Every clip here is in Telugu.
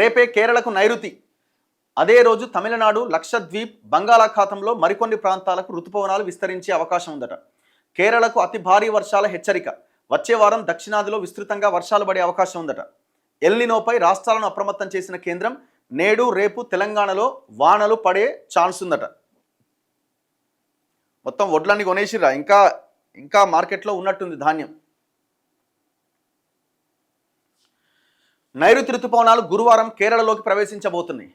రేపే కేరళకు నైరుతి, అదే రోజు తమిళనాడు, లక్షద్వీప్, బంగాళాఖాతంలో మరికొన్ని ప్రాంతాలకు రుతుపవనాలు విస్తరించే అవకాశం ఉందట. కేరళకు అతి భారీ వర్షాల హెచ్చరిక, వచ్చే వారం దక్షిణాదిలో విస్తృతంగా వర్షాలు పడే అవకాశం ఉందట. ఎల్నినోపై రాష్ట్రాలను అప్రమత్తం చేసిన కేంద్రం నేడు రేపు తెలంగాణలో వానలు పడే ఛాన్స్ ఉందట. మొత్తం వడ్లన్నీ కొనేసిరా, ఇంకా మార్కెట్లో ఉన్నట్టుంది ధాన్యం. నైరుతి రుతుపవనాలు గురువారం కేరళలోకి ప్రవేశించబోతున్నాయి.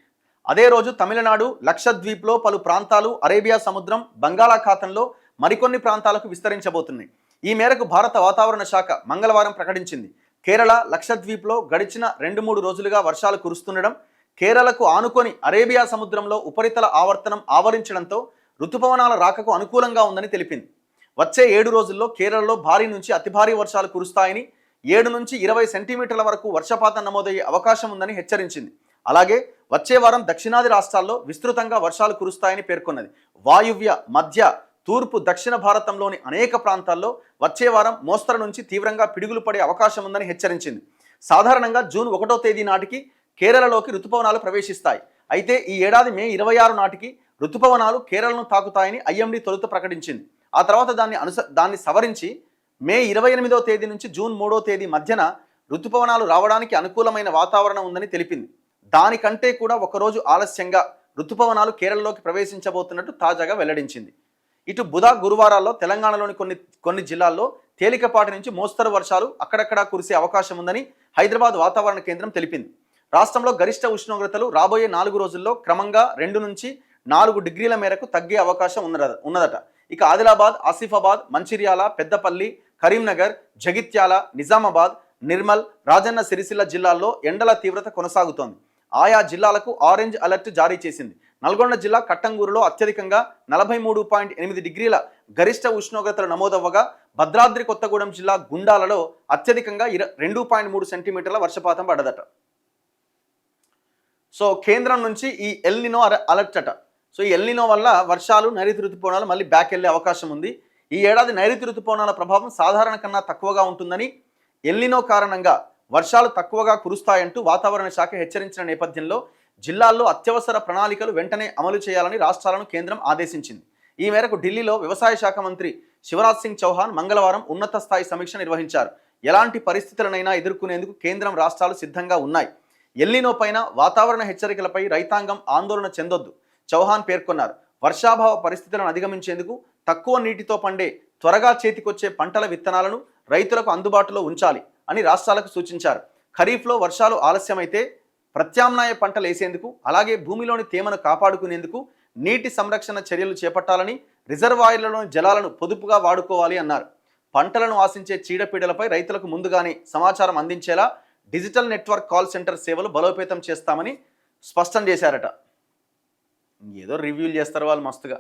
అదే రోజు తమిళనాడు, లక్షద్వీప్లో పలు ప్రాంతాలు, అరేబియా సముద్రం, బంగాళాఖాతంలో మరికొన్ని ప్రాంతాలకు విస్తరించబోతున్నాయి. ఈ మేరకు భారత వాతావరణ శాఖ మంగళవారం ప్రకటించింది. కేరళ, లక్షద్వీప్లో గడిచిన 2-3 రోజులుగా వర్షాలు కురుస్తుండడం, కేరళకు ఆనుకొని అరేబియా సముద్రంలో ఉపరితల ఆవర్తనం ఆవరించడంతో రుతుపవనాల రాకకు అనుకూలంగా ఉందని తెలిపింది. వచ్చే 7 రోజుల్లో కేరళలో భారీ నుంచి అతి భారీ వర్షాలు కురుస్తాయని, 7 నుంచి 20 సెంటీమీటర్ల వరకు వర్షపాతం నమోదయ్యే అవకాశం ఉందని హెచ్చరించింది. అలాగే వచ్చే వారం దక్షిణాది రాష్ట్రాల్లో విస్తృతంగా వర్షాలు కురుస్తాయని పేర్కొన్నది. వాయువ్య, మధ్య, తూర్పు, దక్షిణ భారతంలోని అనేక ప్రాంతాల్లో వచ్చే వారం మోస్తరు నుంచి తీవ్రంగా పిడుగులు పడే అవకాశం ఉందని హెచ్చరించింది. సాధారణంగా జూన్ 1వ తేదీ నాటికి కేరళలోకి రుతుపవనాలు ప్రవేశిస్తాయి. అయితే ఈ ఏడాది మే 26 నాటికి రుతుపవనాలు కేరళను తాకుతాయని ఐఎండీ తొలుత ప్రకటించింది. ఆ తర్వాత దాన్ని సవరించి మే 28వ తేదీ నుంచి జూన్ 3వ తేదీ మధ్యన రుతుపవనాలు రావడానికి అనుకూలమైన వాతావరణం ఉందని తెలిపింది. దానికంటే కూడా ఒకరోజు ఆలస్యంగా రుతుపవనాలు కేరళలోకి ప్రవేశించబోతున్నట్టు తాజాగా వెల్లడించింది. ఇటు బుధ, గురువారాల్లో తెలంగాణలోని కొన్ని జిల్లాల్లో తేలికపాటి నుంచి మోస్తరు వర్షాలు అక్కడక్కడా కురిసే అవకాశం ఉందని హైదరాబాద్ వాతావరణ కేంద్రం తెలిపింది. రాష్ట్రంలో గరిష్ట ఉష్ణోగ్రతలు రాబోయే 4 రోజుల్లో క్రమంగా 2 నుంచి 4 డిగ్రీల మేరకు తగ్గే అవకాశం ఉన్నదట. ఇక ఆదిలాబాద్, ఆసిఫాబాద్, మంచిర్యాల, పెద్దపల్లి, కరీంనగర్, జగిత్యాల, నిజామాబాద్, నిర్మల్, రాజన్న సిరిసిల్ల జిల్లాల్లో ఎండల తీవ్రత కొనసాగుతోంది. ఆయా జిల్లాలకు ఆరెంజ్ అలర్ట్ జారీ చేసింది. నల్గొండ జిల్లా కట్టంగూరులో అత్యధికంగా 43.8 డిగ్రీల గరిష్ట ఉష్ణోగ్రతలు నమోదవ్వగా, భద్రాద్రి కొత్తగూడెం జిల్లా గుండాలలో అత్యధికంగా 2.3 సెంటీమీటర్ల వర్షపాతం పడ్డదట. సో కేంద్రం నుంచి ఈ ఎల్నినో అలర్ట్ అట. సో ఈ ఎల్నినో వల్ల వర్షాలు, నైరుతి రుతుపవనాలు మళ్ళీ బ్యాక్ వెళ్ళే అవకాశం ఉంది. ఈ ఏడాది నైరుతి రుతుపవనాల ప్రభావం సాధారణ కన్నా తక్కువగా ఉంటుందని, ఎల్నినో కారణంగా వర్షాలు తక్కువగా కురుస్తాయంటూ వాతావరణ శాఖ హెచ్చరించిన నేపథ్యంలో జిల్లాల్లో అత్యవసర ప్రణాళికలు వెంటనే అమలు చేయాలని రాష్ట్రాలను కేంద్రం ఆదేశించింది. ఈ మేరకు ఢిల్లీలో వ్యవసాయ శాఖ మంత్రి శివరాజ్ సింగ్ చౌహాన్ మంగళవారం ఉన్నత స్థాయి సమీక్ష నిర్వహించారు. ఎలాంటి పరిస్థితులనైనా ఎదుర్కొనేందుకు కేంద్రం, రాష్ట్రాలు సిద్ధంగా ఉన్నాయి. ఎల్నినో పైన వాతావరణ హెచ్చరికలపై రైతాంగం ఆందోళన చెందొద్దు చౌహాన్ పేర్కొన్నారు. వర్షాభావ పరిస్థితులను అధిగమించేందుకు తక్కువ నీటితో పండే, త్వరగా చేతికొచ్చే పంటల విత్తనాలను రైతులకు అందుబాటులో ఉంచాలి అని రాష్ట్రాలకు సూచించారు. ఖరీఫ్లో వర్షాలు ఆలస్యమైతే ప్రత్యామ్నాయ పంటలు వేసేందుకు, అలాగే భూమిలోని తేమను కాపాడుకునేందుకు నీటి సంరక్షణ చర్యలు చేపట్టాలని, రిజర్వాయర్లలోని జలాలను పొదుపుగా వాడుకోవాలి అన్నారు. పంటలను ఆశించే చీడపీడలపై రైతులకు ముందుగానే సమాచారం అందించేలా డిజిటల్ నెట్వర్క్ కాల్ సెంటర్ సేవలు బలోపేతం చేస్తామని స్పష్టం చేశారట. ఏదో రివ్యూలు చేస్తారు వాళ్ళు మస్తుగా.